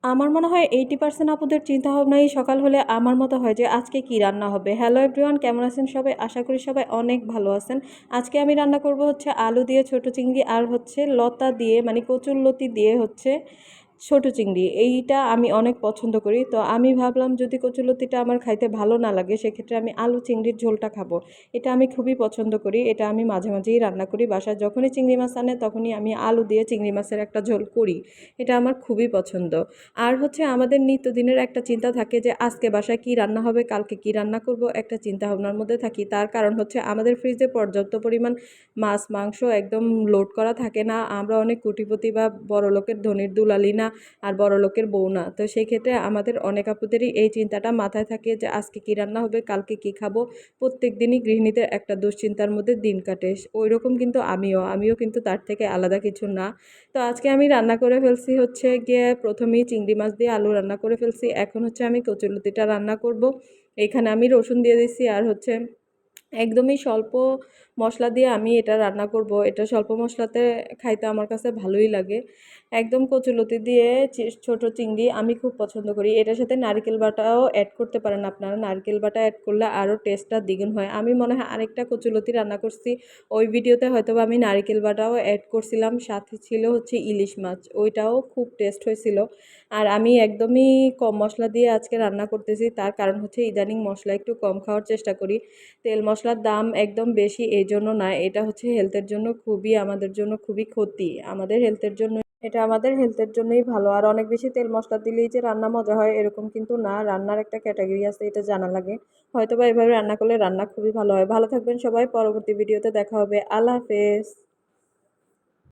আমার মনে হয় 80% আপুদের চিন্তাভাবনাই সকাল হলে আমার মতো হয় যে আজকে কি রান্না হবে। হ্যালো এভরিওয়ান, কেমন আছেন সবাই? আশা করি সবাই অনেক ভালো আছেন। আজকে আমি রান্না করব হচ্ছে আলু দিয়ে ছোট চিংড়ি আর হচ্ছে লতা দিয়ে মানে কচুরলতি দিয়ে হচ্ছে ছোট চিংড়ি। এইটা আমি অনেক পছন্দ করি। তো আমি ভাবলাম যদি কচুরলতিটা আমার খাইতে ভালো না লাগে সেক্ষেত্রে আমি আলু চিংড়ির ঝোলটা খাবো। এটা আমি খুবই পছন্দ করি। এটা আমি মাঝে মাঝেই রান্না করি। বাসায় যখনই চিংড়ি মাছ আনে তখনই আমি আলু দিয়ে চিংড়ি মাছের একটা ঝোল করি। এটা আমার খুবই পছন্দ। আর হচ্ছে আমাদের নিত্যদিনের একটা চিন্তা থাকে যে আজকে বাসায় কি রান্না হবে, কালকে কি রান্না করব, একটা চিন্তা ভাবনার মধ্যে থাকি। তার কারণ হচ্ছে আমাদের ফ্রিজে পর্যাপ্ত পরিমাণ মাছ মাংস একদম লোড করা থাকে না। আমরা অনেক কোটিপতি বা বড়লোকের ধনির দুলালি না, আর বড়লোকের বউ না। তো সেই ক্ষেত্রে আমাদের অনেক আপুদেরই এই চিন্তাটা মাথায় থাকে যে আজকে কি রান্না হবে, কালকে কি খাবো। প্রত্যেক দিনই গৃহিণীদের একটা দুশ্চিন্তার মধ্যে দিন কাটে। ওই রকম কিন্তু আমিও কিন্তু তার থেকে আলাদা কিছু না। তো আজকে আমি রান্না করে ফেলছি হচ্ছে গিয়ে প্রথমেই চিংড়ি মাছ দিয়ে আলু রান্না করে ফেলছি। এখন হচ্ছে আমি কচুরলতিটা রান্না করব। এখানে আমি রসুন দিয়ে দিছি আর হচ্ছে একদমই স্বল্প মশলা দিয়ে আমি এটা রান্না করব। এটা স্বল্প মশলাতে খাইতে আমার কাছে ভালোই লাগে। একদম কচুলতি দিয়ে ছোট চিংড়ি আমি খুব পছন্দ করি। এটার সাথে নারকেল বাটাও অ্যাড করতে পারেন আপনারা। নারকেল বাটা অ্যাড করলে আরও টেস্টটা দ্বিগুণ হয়। আমি মনে হয় আরেকটা কচুলতি রান্না করছি, ওই ভিডিওতে হয়তোবা আমি নারকেল বাটাও অ্যাড করছিলাম, সাথে ছিল হচ্ছে ইলিশ মাছ, ওইটাও খুব টেস্ট হয়েছিল। আর আমি একদমই কম মশলা দিয়ে আজকে রান্না করতেছি, তার কারণ হচ্ছে ইদানিং মশলা একটু কম খাওয়ার চেষ্টা করি। তেল মশলার দাম একদম বেশি এই জন্য না, এটা হচ্ছে হেলথের জন্য খুবই আমাদের জন্য খুবই ক্ষতি। আমাদের হেলথের জন্য এটা আমাদের হেলথের জন্যই ভালো। আর অনেক বেশি তেল মশলা দিলেই যে রান্না মজা হয় এরকম কিন্তু না, রান্নার একটা ক্যাটাগরি আছে, এটা জানা লাগে। হয়তোবা এভাবে রান্না করলে রান্না খুবই ভালো হয়। ভালো থাকবেন সবাই, পরবর্তী ভিডিওতে দেখা হবে। আল্লাহ হাফেজ।